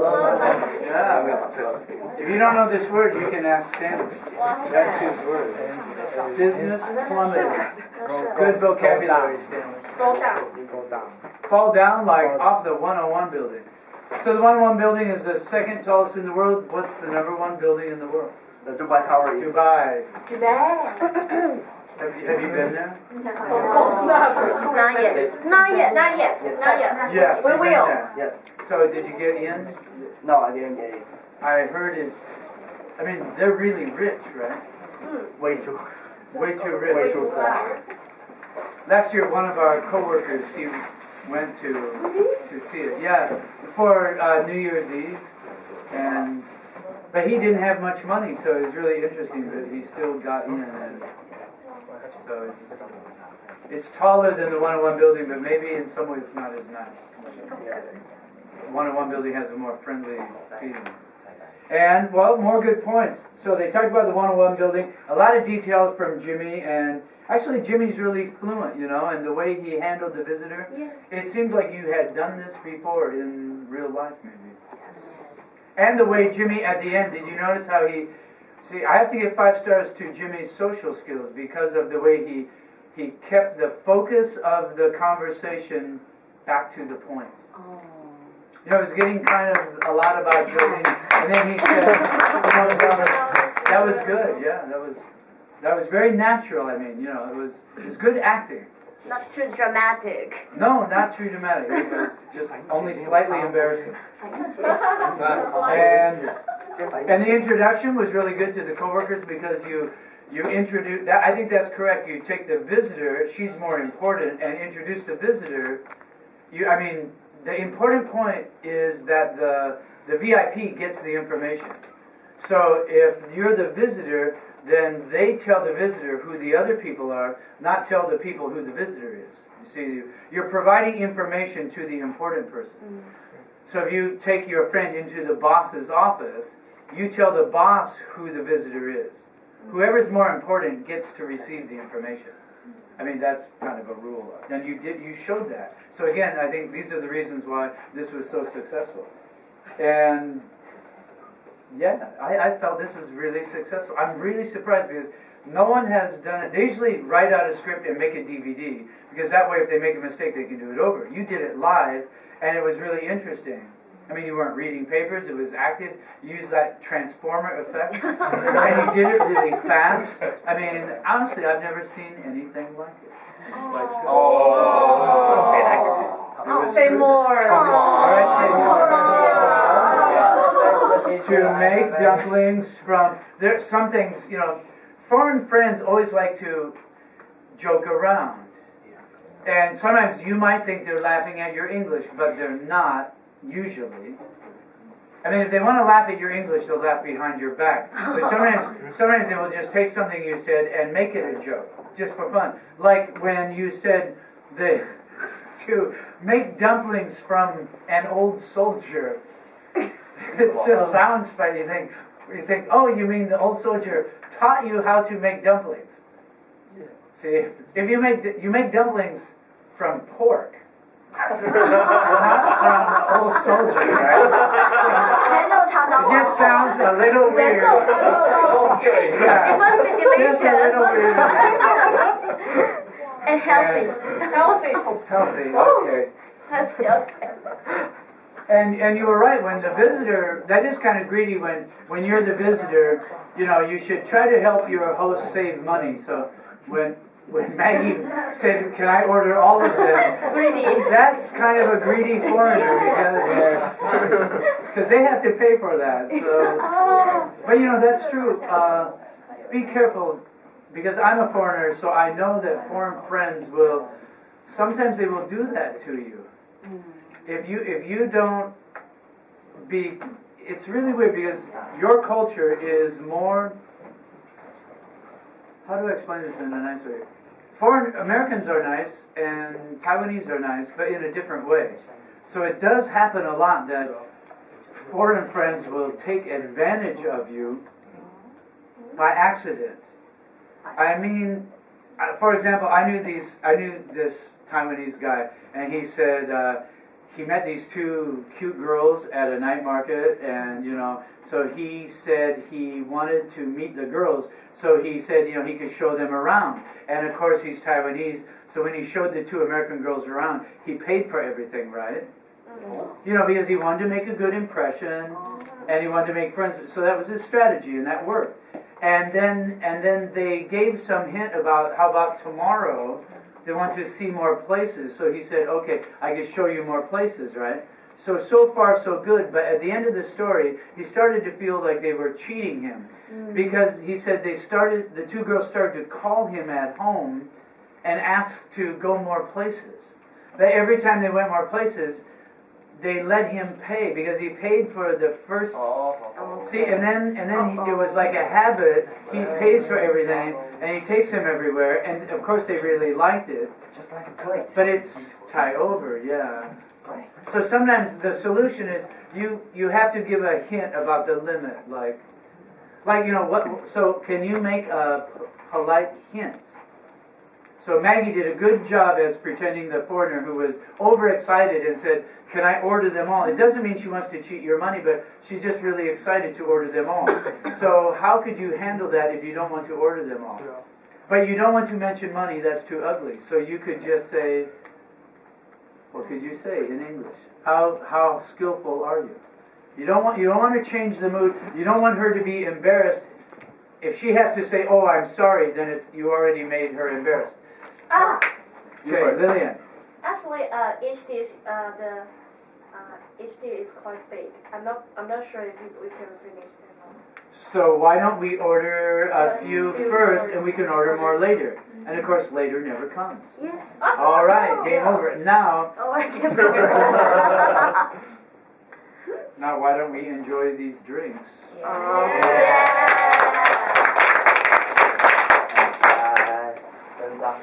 Yeah. If you don't know this word, you can ask Stanley. That's his word. Business plummeted. Good vocabulary, Stanley. Go down. Fall down like off the 101 building. So the 101 building is the second tallest in the world. What's the number one building in the world? The Dubai Tower. Dubai. Dubai. Have you been there? Of course not. Not yet. Not yet. Not yet. Not yet. Yes. We you've been will. there. Yes. So did you get in? No, I didn't get it. I heard it. I mean, they're really rich, right? Way too. Way too rich. Way too far. Last year, one of our coworkers, he went to see it. Yeah, for New Year's Eve, but he didn't have much money, so it was really interesting that he still got in. And so it's taller than the 101 building, but maybe in some ways it's not as nice. The 101 building has a more friendly feeling. And, well, more good points. So they talked about the 101 building, a lot of details from Jimmy, and actually Jimmy's really fluent, and the way he handled the visitor. Yes. It seemed like you had done this before in real life, maybe. Yes. And the way Jimmy, at the end, did you notice how see, I have to give 5 stars to Jimmy's social skills because of the way he kept the focus of the conversation back to the point. Oh. It was getting kind of a lot about building, and then he said, that was good, yeah, that was very natural. I mean, it was good acting. Not too dramatic. No, not too dramatic. It was just only slightly embarrassing. And the introduction was really good to the coworkers because you introduce that. I think that's correct. You take the visitor; she's more important, and introduce the visitor. The important point is that the VIP gets the information. So if you're the visitor, then they tell the visitor who the other people are, not tell the people who the visitor is. You see, you're providing information to the important person. So if you take your friend into the boss's office, you tell the boss who the visitor is. Whoever's more important gets to receive the information. That's kind of a rule. And you showed that. So again, I think these are the reasons why this was so successful. And yeah, I felt this was really successful. I'm really surprised because no one has done it. They usually write out a script and make a DVD because that way if they make a mistake they can do it over. You did it live and it was really interesting. You weren't reading papers, it was active. You used that transformer effect and you did it really fast. Honestly, I've never seen anything like it. Don't say that. Say more. All right, say more. To make dumplings from some things, foreign friends always like to joke around. And sometimes you might think they're laughing at your English, but they're not, usually. If they want to laugh at your English, they'll laugh behind your back. But sometimes they will just take something you said and make it a joke, just for fun. Like when you said to make dumplings from an old soldier. It just sounds funny. You think, oh, you mean the old soldier taught you how to make dumplings? Yeah. See, if you make dumplings from pork, not from the old soldier, right? It just sounds a little weird. It must be delicious. Just a little weird. And healthy. Healthy, okay. And you were right, when the visitor, that is kind of greedy when you're the visitor, you should try to help your host save money. So when Maggie said, can I order all of them? That's kind of a greedy foreigner because they have to pay for that. So, but that's true. Be careful because I'm a foreigner, so I know that foreign friends sometimes they will do that to you. If you don't it's really weird because your culture is more, how do I explain this in a nice way? Foreign Americans are nice and Taiwanese are nice, but in a different way. So it does happen a lot that foreign friends will take advantage of you by accident. For example, I knew this Taiwanese guy, and he said he met these two cute girls at a night market, and so he said he wanted to meet the girls. So he said, he could show them around. And of course he's Taiwanese, so when he showed the two American girls around, he paid for everything, right? Because he wanted to make a good impression, and he wanted to make friends. So that was his strategy, and that worked. And then they gave some hint about how about tomorrow they want to see more places. So he said, okay, I can show you more places, right? So far so good, but at the end of the story, he started to feel like they were cheating him. Because he said the two girls started to call him at home and ask to go more places. That every time they went more places, they let him pay, because he paid for the first. See, and then it was like a habit. He pays for everything, and he takes him everywhere. And of course, they really liked it. Just like a plate. But it's tie over, yeah. So sometimes the solution is you have to give a hint about the limit, like what. So can you make a polite hint? So Maggie did a good job as pretending the foreigner who was overexcited and said, "Can I order them all?" It doesn't mean she wants to cheat your money, but she's just really excited to order them all. So how could you handle that if you don't want to order them all? But you don't want to mention money, that's too ugly. So you could just say, what could you say in English? How skillful are you? You don't want to change the mood. You don't want her to be embarrassed. If she has to say, "Oh, I'm sorry," then you already made her embarrassed. Okay, Lillian. Actually, each dish, each dish is quite big. I'm not sure if we can finish them all. So why don't we order a few first, and we can order more later? And of course, later never comes. Yes. All right, game over. Now, I can't forget. now why don't we enjoy these drinks? Thumbs up.